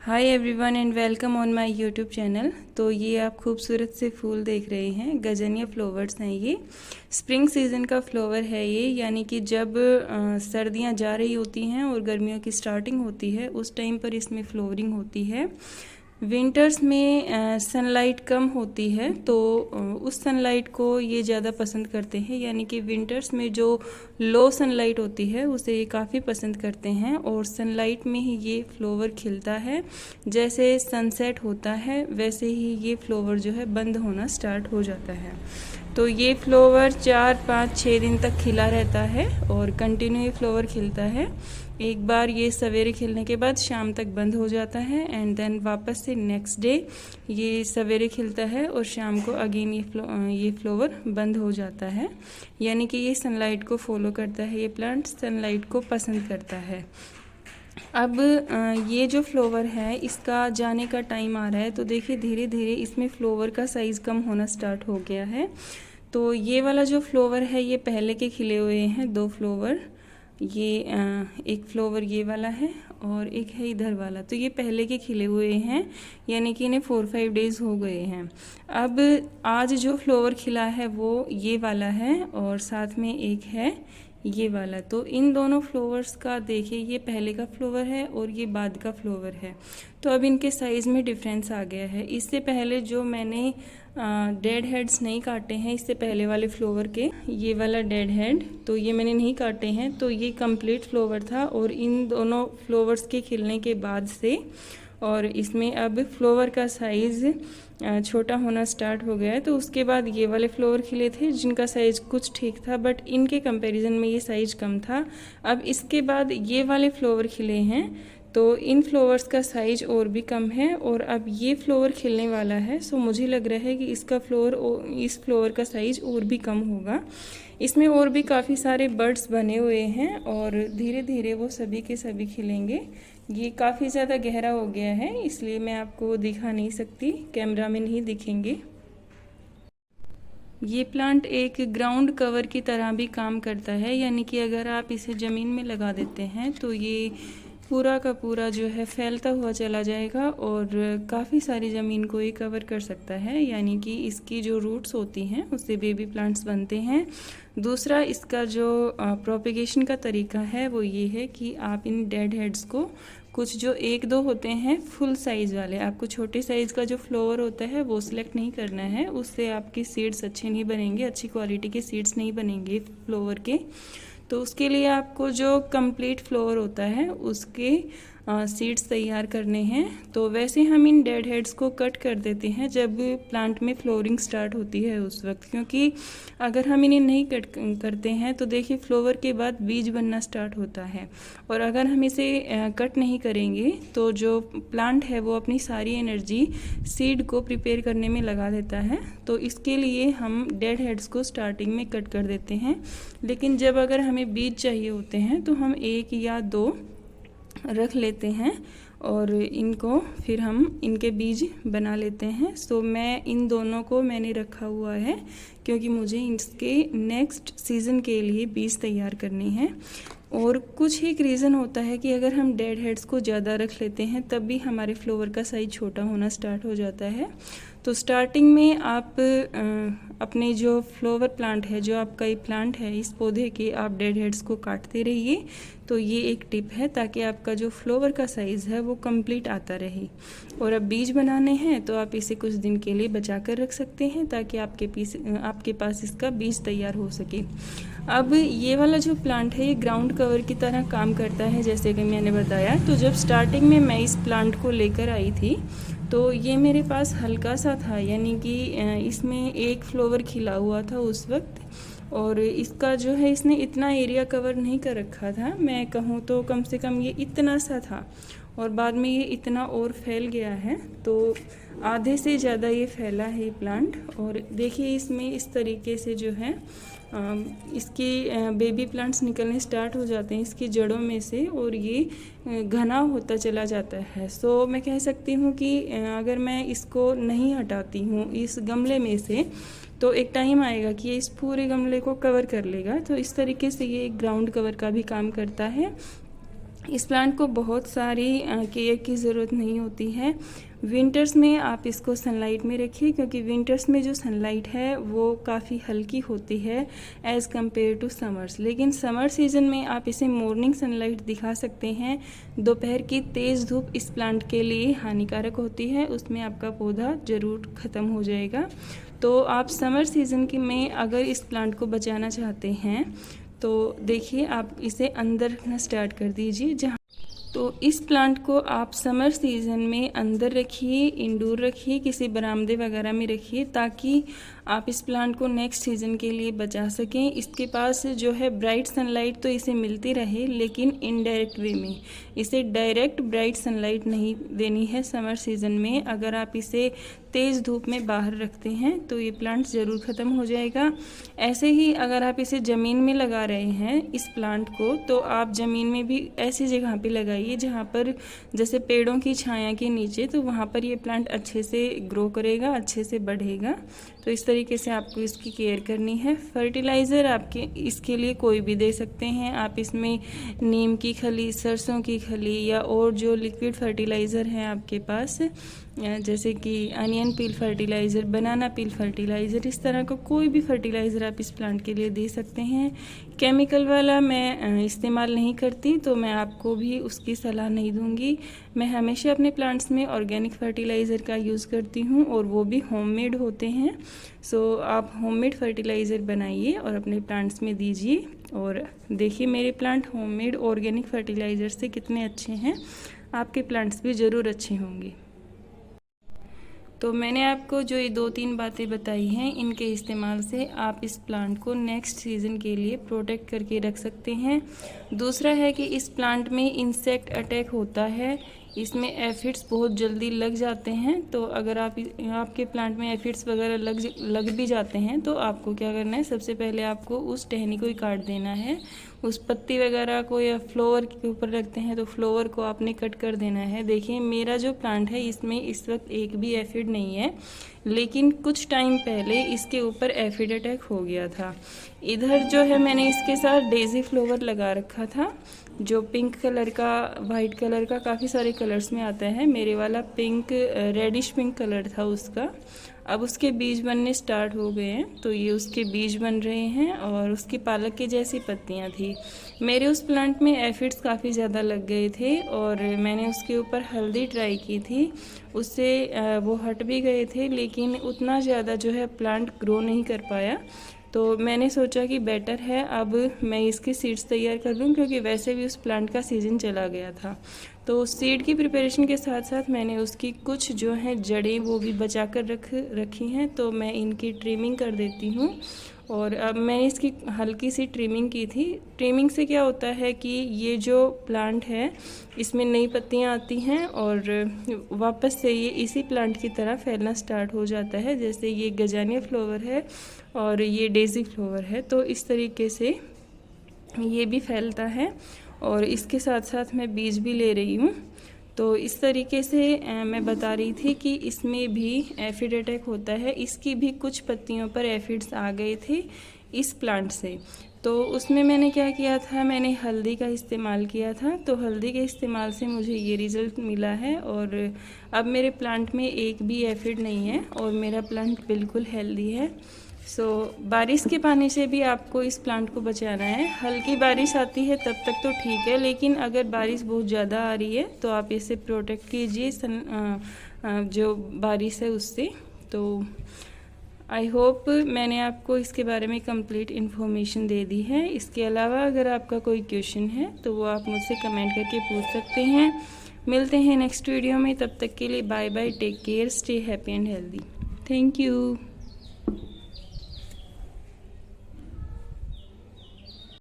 Hi everyone and welcome on my YouTube channel. तो ये आप खूबसूरत से फूल देख रहे हैं, गजनिया फ्लावर्स हैं। ये स्प्रिंग सीज़न का फ्लावर है ये, यानी कि जब सर्दियां जा रही होती हैं और गर्मियों की स्टार्टिंग होती है उस टाइम पर इसमें फ्लोरिंग होती है। विंटर्स में सनलाइट कम होती है तो उस सनलाइट को ये ज़्यादा पसंद करते हैं, यानी कि विंटर्स में जो लो सनलाइट होती है उसे ये काफ़ी पसंद करते हैं और सनलाइट में ही ये फ्लावर खिलता है। जैसे सनसेट होता है वैसे ही ये फ्लावर जो है बंद होना स्टार्ट हो जाता है। तो ये फ्लावर 4-5-6 दिन तक खिला रहता है और कंटिन्यू ये फ्लावर खिलता है। एक बार ये सवेरे खिलने के बाद शाम तक बंद हो जाता है एंड देन वापस से नेक्स्ट डे ये सवेरे खिलता है और शाम को अगेन ये फ्लावर बंद हो जाता है। यानी कि ये सनलाइट को फॉलो करता है, ये प्लांट सनलाइट को पसंद करता है। अब ये जो फ्लावर है इसका जाने का टाइम आ रहा है, तो देखिए धीरे धीरे इसमें फ्लावर का साइज़ कम होना स्टार्ट हो गया है। तो ये वाला जो फ्लावर है ये पहले के खिले हुए हैं 2 फ्लावर। ये एक फ्लावर ये वाला है और एक है इधर वाला, तो ये पहले के खिले हुए हैं, यानी कि इन्हें 4-5 डेज़ हो गए हैं। अब आज जो फ्लावर खिला है वो ये वाला है और साथ में एक है ये वाला। तो इन दोनों फ्लावर्स का देखिए, ये पहले का फ्लावर है और ये बाद का फ्लावर है। तो अब इनके साइज़ में डिफरेंस आ गया है। इससे पहले जो मैंने डेड हेड्स नहीं काटे हैं, इससे पहले वाले फ्लावर के, ये वाला डेड हेड तो ये मैंने नहीं काटे हैं, तो ये कंप्लीट फ्लावर था। और इन दोनों फ्लावर्स के खिलने के बाद से और इसमें अब फ्लावर का साइज़ छोटा होना स्टार्ट हो गया है। तो उसके बाद ये वाले फ्लावर खिले थे जिनका साइज़ कुछ ठीक था, बट इनके कंपैरिजन में ये साइज़ कम था। अब इसके बाद ये वाले फ्लावर खिले हैं तो इन फ्लावर्स का साइज़ और भी कम है और अब ये फ्लावर खिलने वाला है। सो मुझे लग रहा है कि इस फ्लावर का साइज़ और भी कम होगा। इसमें और भी काफ़ी सारे बर्ड्स बने हुए हैं और धीरे धीरे वो सभी के सभी खिलेंगे। ये काफ़ी ज़्यादा गहरा हो गया है इसलिए मैं आपको दिखा नहीं सकती, कैमरा में नहीं दिखेंगे। ये प्लांट एक ग्राउंड कवर की तरह भी काम करता है, यानी कि अगर आप इसे ज़मीन में लगा देते हैं तो ये पूरा का पूरा जो है फैलता हुआ चला जाएगा और काफ़ी सारी ज़मीन को ये कवर कर सकता है। यानी कि इसकी जो रूट्स होती हैं उससे बेबी प्लांट्स बनते हैं। दूसरा, इसका जो प्रोपेगेशन का तरीका है वो ये है कि आप इन डेड हेड्स को, कुछ जो 1-2 होते हैं फुल साइज़ वाले, आपको छोटे साइज़ का जो फ्लावर होता है वो सिलेक्ट नहीं करना है, उससे आपके सीड्स अच्छे नहीं बनेंगे, अच्छी क्वालिटी के सीड्स नहीं बनेंगे फ्लावर के। तो उसके लिए आपको जो कंप्लीट फ्लावर होता है उसके सीड्स तैयार करने हैं। तो वैसे हम इन डेड हेड्स को कट कर देते हैं जब प्लांट में फ्लोरिंग स्टार्ट होती है उस वक्त, क्योंकि अगर हम इन्हें नहीं कट करते हैं तो देखिए फ्लावर के बाद बीज बनना स्टार्ट होता है और अगर हम इसे कट नहीं करेंगे तो जो प्लांट है वो अपनी सारी एनर्जी सीड को प्रिपेयर करने में लगा देता है। तो इसके लिए हम डेड हेड्स को स्टार्टिंग में कट कर देते हैं, लेकिन जब अगर हमें बीज चाहिए होते हैं तो हम 1 या 2 रख लेते हैं और इनको फिर हम इनके बीज बना लेते हैं। सो मैं इन दोनों को मैंने रखा हुआ है क्योंकि मुझे इसके नेक्स्ट सीज़न के लिए बीज तैयार करने हैं। और कुछ एक रीज़न होता है कि अगर हम डेड हेड्स को ज़्यादा रख लेते हैं तब भी हमारे फ्लावर का साइज़ छोटा होना स्टार्ट हो जाता है। तो स्टार्टिंग में आप अपने जो फ्लावर प्लांट है, जो आपका ये प्लांट है, इस पौधे के आप डेड हेड्स को काटते रहिए। तो ये एक टिप है ताकि आपका जो फ्लावर का साइज़ है वो कंप्लीट आता रहे। और अब बीज बनाने हैं तो आप इसे कुछ दिन के लिए बचा कर रख सकते हैं ताकि आपके पास इसका बीज तैयार हो सके। अब ये वाला जो प्लांट है ये ग्राउंड कवर की तरह काम करता है, जैसे कि मैंने बताया। तो जब स्टार्टिंग में मैं इस प्लांट को लेकर आई थी तो ये मेरे पास हल्का सा था, यानी कि इसमें एक फ्लावर खिला हुआ था उस वक्त और इसका जो है इसने इतना एरिया कवर नहीं कर रखा था। मैं कहूँ तो कम से कम ये इतना सा था और बाद में ये इतना और फैल गया है, तो आधे से ज़्यादा ये फैला है प्लांट। और देखिए इसमें इस तरीके से जो है इसके बेबी प्लांट्स निकलने स्टार्ट हो जाते हैं इसकी जड़ों में से और ये घना होता चला जाता है। सो मैं कह सकती हूँ कि अगर मैं इसको नहीं हटाती हूँ इस गमले में से तो एक टाइम आएगा कि ये इस पूरे गमले को कवर कर लेगा। तो इस तरीके से ये एक ग्राउंड कवर का भी काम करता है। इस प्लांट को बहुत सारी केयर की ज़रूरत नहीं होती है। विंटर्स में आप इसको सनलाइट में रखिए, क्योंकि विंटर्स में जो सनलाइट है वो काफ़ी हल्की होती है एज़ कम्पेयर टू समर्स। लेकिन समर सीज़न में आप इसे मॉर्निंग सनलाइट दिखा सकते हैं। दोपहर की तेज़ धूप इस प्लांट के लिए हानिकारक होती है, उसमें आपका पौधा ज़रूर ख़त्म हो जाएगा। तो आप समर सीज़न में अगर इस प्लांट को बचाना चाहते हैं तो देखिए, आप इसे अंदर रखना स्टार्ट कर दीजिए। जहाँ तो इस प्लांट को आप समर सीज़न में अंदर रखिए, इंडोर रखिए, किसी बरामदे वगैरह में रखिए, ताकि आप इस प्लांट को नेक्स्ट सीज़न के लिए बचा सकें। इसके पास जो है ब्राइट सनलाइट तो इसे मिलती रहे, लेकिन इनडायरेक्ट वे में। इसे डायरेक्ट ब्राइट सनलाइट नहीं देनी है समर सीज़न में। अगर आप इसे तेज़ धूप में बाहर रखते हैं तो ये प्लांट ज़रूर ख़त्म हो जाएगा। ऐसे ही अगर आप इसे ज़मीन में लगा रहे हैं इस प्लांट को, तो आप ज़मीन में भी ऐसी जगह पे लगाइए जहाँ पर जैसे पेड़ों की छाया के नीचे, तो वहाँ पर ये प्लांट अच्छे से ग्रो करेगा, अच्छे से बढ़ेगा। तो इस तरीके से आपको इसकी केयर करनी है। फर्टिलाइज़र आपके इसके लिए कोई भी दे सकते हैं। आप इसमें नीम की खली, सरसों की खली या और जो लिक्विड फर्टिलाइज़र हैं आपके पास, जैसे कि अनियन पील फर्टिलाइज़र, बनाना पील फर्टिलाइज़र, इस तरह का कोई भी फर्टिलाइज़र आप इस प्लांट के लिए दे सकते हैं। केमिकल वाला मैं इस्तेमाल नहीं करती, तो मैं आपको भी उसकी सलाह नहीं दूंगी। मैं हमेशा अपने प्लांट्स में ऑर्गेनिक फर्टिलाइज़र का यूज़ करती हूँ, और वो भी होममेड होते हैं। सो आप होममेड फर्टिलाइज़र बनाइए और अपने प्लांट्स में दीजिए, और देखिए मेरे प्लांट होममेड ऑर्गेनिक फर्टिलाइज़र से कितने अच्छे हैं। आपके प्लांट्स भी ज़रूर अच्छे होंगे। तो मैंने आपको जो ये 2-3 बातें बताई हैं, इनके इस्तेमाल से आप इस प्लांट को नेक्स्ट सीज़न के लिए प्रोटेक्ट करके रख सकते हैं। दूसरा है कि इस प्लांट में इंसेक्ट अटैक होता है, इसमें एफिड्स बहुत जल्दी लग जाते हैं। तो अगर आपके प्लांट में एफिड्स वगैरह लग भी जाते हैं तो आपको क्या करना है, सबसे पहले आपको उस टहनी को ही काट देना है। उस पत्ती वगैरह को या फ्लावर के ऊपर रखते हैं तो फ्लावर को आपने कट कर देना है। देखिए मेरा जो प्लांट है इसमें इस वक्त एक भी एफिड नहीं है, लेकिन कुछ टाइम पहले इसके ऊपर एफिड अटैक हो गया था। इधर जो है मैंने इसके साथ डेजी फ्लावर लगा रखा था, जो पिंक कलर का, वाइट कलर का, काफ़ी सारे कलर्स में आता है। मेरे वाला पिंक, रेडिश पिंक कलर था उसका। अब उसके बीज बनने स्टार्ट हो गए हैं, तो ये उसके बीज बन रहे हैं, और उसकी पालक की जैसी पत्तियां थी। मेरे उस प्लांट में एफिड्स काफ़ी ज़्यादा लग गए थे, और मैंने उसके ऊपर हल्दी ट्राई की थी, उससे वो हट भी गए थे, लेकिन उतना ज़्यादा जो है प्लांट ग्रो नहीं कर पाया। तो मैंने सोचा कि बेटर है अब मैं इसके सीड्स तैयार कर लूँ, क्योंकि वैसे भी उस प्लांट का सीज़न चला गया था। तो सीड की प्रिपरेशन के साथ साथ मैंने उसकी कुछ जो है जड़ें वो भी बचा कर रखी हैं, तो मैं इनकी ट्रिमिंग कर देती हूँ। और अब मैंने इसकी हल्की सी ट्रिमिंग की थी। ट्रिमिंग से क्या होता है कि ये जो प्लांट है इसमें नई पत्तियां आती हैं, और वापस से ये इसी प्लांट की तरह फैलना स्टार्ट हो जाता है। जैसे ये गजानिया फ्लावर है और ये डेजी फ्लावर है, तो इस तरीके से ये भी फैलता है। और इसके साथ साथ मैं बीज भी ले रही हूँ। तो इस तरीके से मैं बता रही थी कि इसमें भी एफिड अटैक होता है। इसकी भी कुछ पत्तियों पर एफिड्स आ गए थे इस प्लांट से। तो उसमें मैंने क्या किया था, मैंने हल्दी का इस्तेमाल किया था। तो हल्दी के इस्तेमाल से मुझे ये रिज़ल्ट मिला है, और अब मेरे प्लांट में एक भी एफिड नहीं है, और मेरा प्लांट बिल्कुल हेल्दी है। बारिश के पानी से भी आपको इस प्लांट को बचाना है। हल्की बारिश आती है तब तक तो ठीक है, लेकिन अगर बारिश बहुत ज़्यादा आ रही है तो आप इसे प्रोटेक्ट कीजिए जो बारिश है उससे। तो आई होप मैंने आपको इसके बारे में कंप्लीट इन्फॉर्मेशन दे दी है। इसके अलावा अगर आपका कोई क्वेश्चन है तो वो आप मुझसे कमेंट करके पूछ सकते हैं। मिलते हैं नेक्स्ट वीडियो में, तब तक के लिए bye bye, take care, stay happy and healthy. Thank you.